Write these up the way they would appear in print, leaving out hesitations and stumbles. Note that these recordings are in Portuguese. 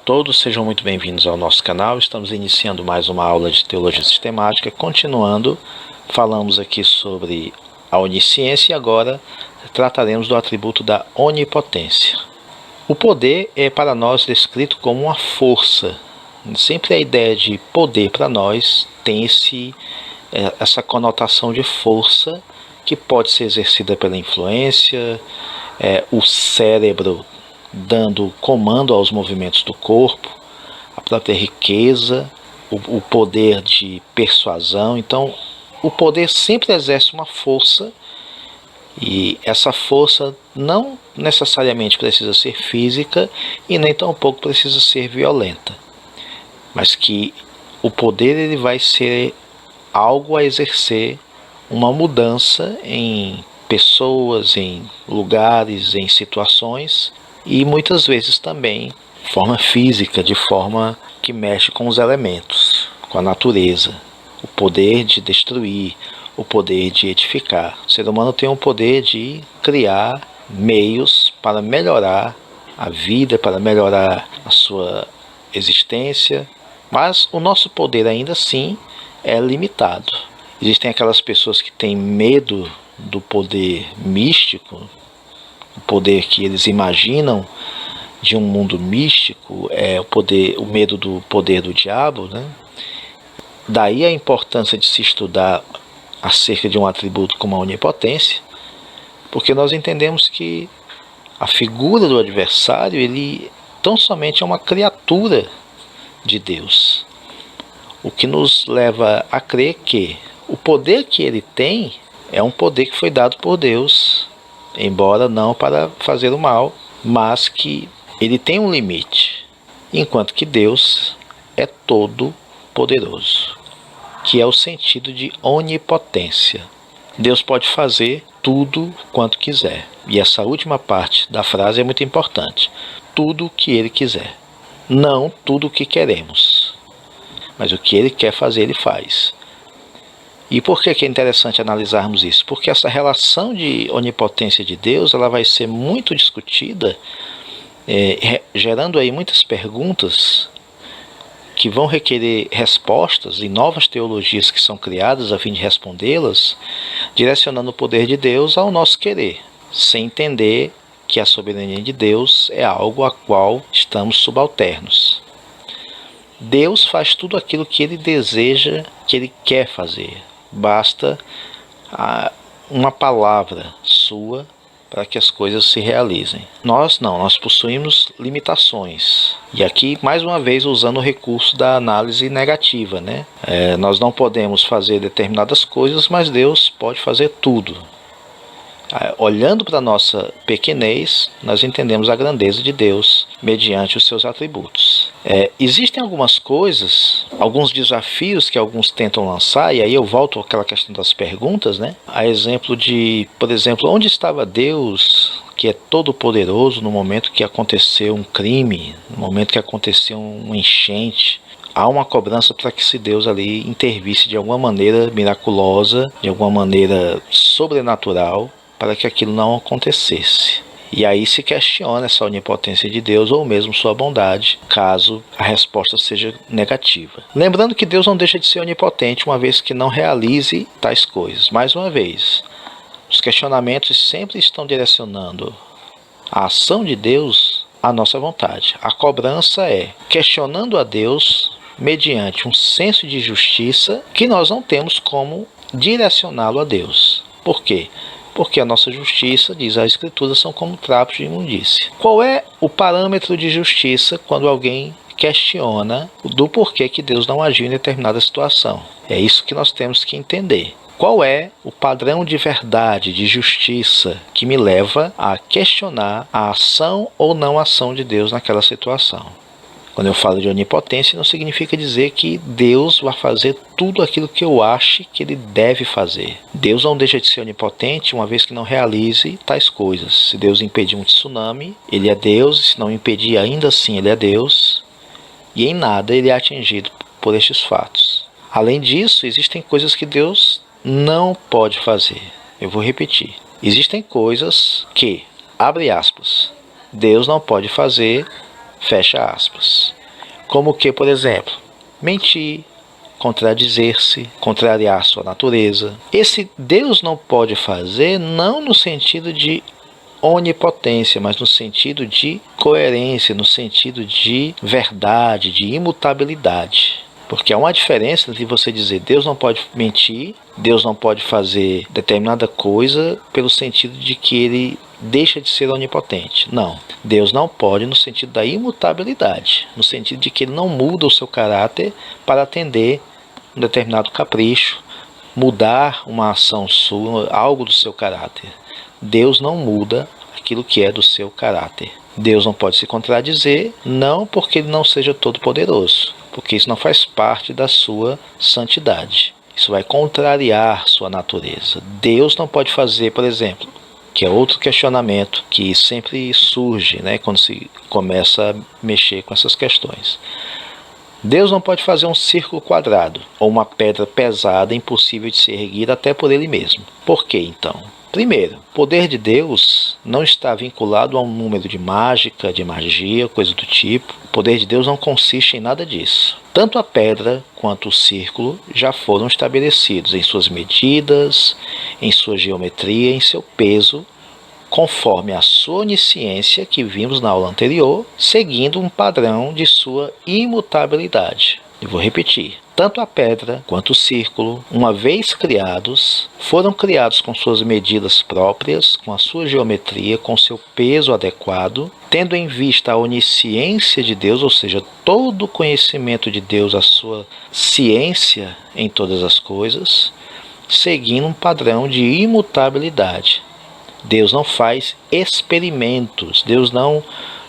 todos, sejam muito bem-vindos ao nosso canal. Estamos iniciando mais uma aula de Teologia Sistemática. Continuando, falamos aqui sobre a onisciência e agora trataremos do atributo da onipotência. O poder é para nós descrito como uma força. Sempre a ideia de poder para nós tem essa conotação de força que pode ser exercida pela influência, o cérebro dando comando aos movimentos do corpo, a própria riqueza, o poder de persuasão. Então, o poder sempre exerce uma força, e essa força não necessariamente precisa ser física e nem tampouco precisa ser violenta, mas que o poder ele vai ser algo a exercer uma mudança em pessoas, em lugares, em situações, e muitas vezes também de forma física, de forma que mexe com os elementos, com a natureza. O poder de destruir, o poder de edificar. O ser humano tem o poder de criar meios para melhorar a vida, para melhorar a sua existência, mas o nosso poder ainda assim é limitado. Existem aquelas pessoas que têm medo do poder místico, o poder que eles imaginam de um mundo místico, o medo do poder do diabo, né? Daí a importância de se estudar acerca de um atributo como a onipotência, porque nós entendemos que a figura do adversário, ele tão somente é uma criatura de Deus, o que nos leva a crer que o poder que ele tem é um poder que foi dado por Deus, embora não para fazer o mal, mas que ele tem um limite, enquanto que Deus é todo poderoso, que é o sentido de onipotência. Deus pode fazer tudo quanto quiser, e essa última parte da frase é muito importante: tudo o que ele quiser, não tudo o que queremos, mas o que ele quer fazer ele faz. E por que é interessante analisarmos isso? Porque essa relação de onipotência de Deus ela vai ser muito discutida, gerando aí muitas perguntas que vão requerer respostas e novas teologias que são criadas a fim de respondê-las, direcionando o poder de Deus ao nosso querer, sem entender que a soberania de Deus é algo a qual estamos subalternos. Deus faz tudo aquilo que ele deseja, que ele quer fazer. Basta uma palavra sua para que as coisas se realizem. Nós não, nós possuímos limitações. E aqui, mais uma vez, usando o recurso da análise negativa, né? Nós não podemos fazer determinadas coisas, mas Deus pode fazer tudo. Olhando para a nossa pequenez, nós entendemos a grandeza de Deus mediante os seus atributos. Existem algumas coisas, alguns desafios que alguns tentam lançar, e aí eu volto àquela questão das perguntas, né? A exemplo de, por exemplo, onde estava Deus, que é todo poderoso, no momento que aconteceu um crime, no momento que aconteceu uma enchente? Há uma cobrança para que se Deus ali intervisse de alguma maneira miraculosa, de alguma maneira sobrenatural, para que aquilo não acontecesse. E aí se questiona essa onipotência de Deus ou mesmo sua bondade, caso a resposta seja negativa. Lembrando que Deus não deixa de ser onipotente, uma vez que não realize tais coisas. Mais uma vez, os questionamentos sempre estão direcionando a ação de Deus à nossa vontade. A cobrança é questionando a Deus mediante um senso de justiça que nós não temos como direcioná-lo a Deus. Por quê? Porque a nossa justiça, diz a Escritura, são como trapos de imundície. Qual é o parâmetro de justiça quando alguém questiona do porquê que Deus não agiu em determinada situação? É isso que nós temos que entender. Qual é o padrão de verdade, de justiça, que me leva a questionar a ação ou não ação de Deus naquela situação? Quando eu falo de onipotência, não significa dizer que Deus vai fazer tudo aquilo que eu ache que ele deve fazer. Deus não deixa de ser onipotente uma vez que não realize tais coisas. Se Deus impedir um tsunami, ele é Deus, e se não impedir, ainda assim ele é Deus, e em nada ele é atingido por estes fatos. Além disso, existem coisas que Deus não pode fazer. Eu vou repetir. Existem coisas que, abre aspas, Deus não pode fazer Fecha aspas. Como que, por exemplo, mentir, contradizer-se, contrariar sua natureza. Esse Deus não pode fazer, não no sentido de onipotência, mas no sentido de coerência, no sentido de verdade, de imutabilidade. Porque há uma diferença entre você dizer Deus não pode mentir, Deus não pode fazer determinada coisa pelo sentido de que ele deixa de ser onipotente. Não. Deus não pode no sentido da imutabilidade, no sentido de que ele não muda o seu caráter para atender um determinado capricho, mudar uma ação sua, algo do seu caráter. Deus não muda aquilo que é do seu caráter. Deus não pode se contradizer, não porque ele não seja todo-poderoso, porque isso não faz parte da sua santidade. Isso vai contrariar sua natureza. Deus não pode fazer, por exemplo, que é outro questionamento que sempre surge, né, quando se começa a mexer com essas questões. Deus não pode fazer um círculo quadrado ou uma pedra pesada impossível de ser erguida até por ele mesmo. Por quê, então? Primeiro, o poder de Deus não está vinculado a um número de mágica, de magia, coisa do tipo. O poder de Deus não consiste em nada disso. Tanto a pedra quanto o círculo já foram estabelecidos em suas medidas, em sua geometria, em seu peso, conforme a sua onisciência que vimos na aula anterior, seguindo um padrão de sua imutabilidade. Eu vou repetir. Tanto a pedra quanto o círculo, uma vez criados, foram criados com suas medidas próprias, com a sua geometria, com seu peso adequado, tendo em vista a onisciência de Deus, ou seja, todo o conhecimento de Deus, a sua ciência em todas as coisas, seguindo um padrão de imutabilidade. Deus não faz experimentos, Deus não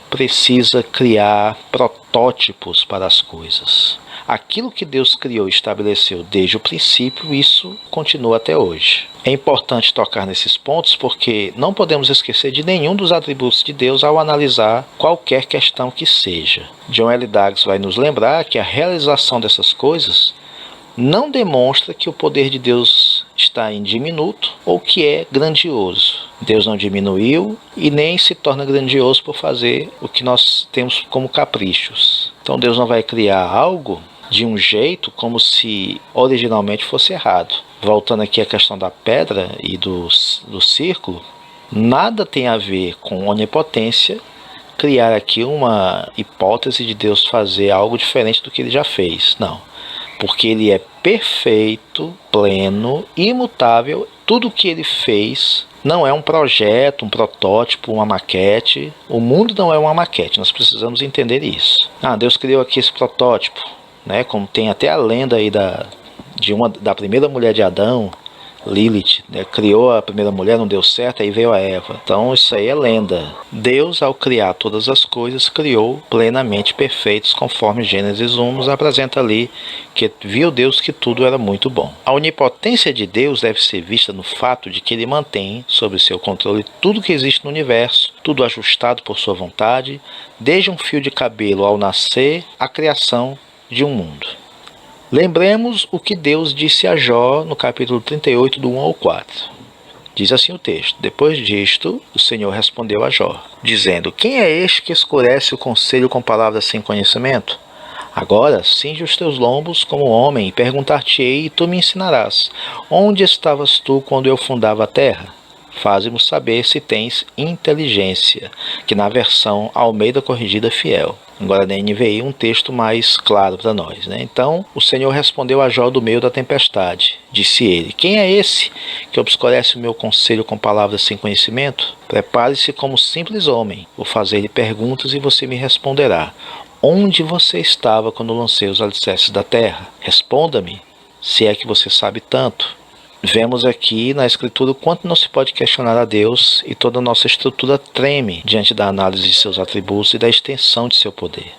precisa criar protótipos para as coisas. Aquilo que Deus criou e estabeleceu desde o princípio, isso continua até hoje. É importante tocar nesses pontos porque não podemos esquecer de nenhum dos atributos de Deus ao analisar qualquer questão que seja. John L. Daggs vai nos lembrar que a realização dessas coisas não demonstra que o poder de Deus está em diminuto ou que é grandioso. Deus não diminuiu e nem se torna grandioso por fazer o que nós temos como caprichos. Então Deus não vai criar algo de um jeito como se originalmente fosse errado. Voltando aqui à questão da pedra e do círculo, nada tem a ver com onipotência criar aqui uma hipótese de Deus fazer algo diferente do que ele já fez. Não. Porque ele é perfeito, pleno, imutável. Tudo o que ele fez não é um projeto, um protótipo, uma maquete. O mundo não é uma maquete, nós precisamos entender isso. Deus criou aqui esse protótipo, né? Como tem até a lenda aí da primeira mulher de Adão, Lilith, né? Criou a primeira mulher, não deu certo, aí veio a Eva. Então isso aí é lenda. Deus, ao criar todas as coisas, criou plenamente perfeitos, conforme Gênesis 1 nos apresenta ali, que viu Deus que tudo era muito bom. A onipotência de Deus deve ser vista no fato de que ele mantém sob seu controle tudo que existe no universo, tudo ajustado por sua vontade, desde um fio de cabelo ao nascer, à criação de um mundo. Lembremos o que Deus disse a Jó no capítulo 38, do 1 ao 4. Diz assim o texto: Depois disto, o Senhor respondeu a Jó, dizendo: Quem é este que escurece o conselho com palavras sem conhecimento? Agora, cinge os teus lombos como homem, e perguntar-te-ei, e tu me ensinarás. Onde estavas tu quando eu fundava a terra? Faze-mo saber se tens inteligência, que na versão Almeida Corrigida Fiel. Agora na NVI um texto mais claro para nós, né? Então o Senhor respondeu a Jó do meio da tempestade. Disse ele: Quem é esse que obscurece o meu conselho com palavras sem conhecimento? Prepare-se como simples homem, vou fazer-lhe perguntas e você me responderá. Onde você estava quando lancei os alicerces da terra? Responda-me, se é que você sabe tanto. Vemos aqui na Escritura o quanto não se pode questionar a Deus e toda a nossa estrutura treme diante da análise de seus atributos e da extensão de seu poder.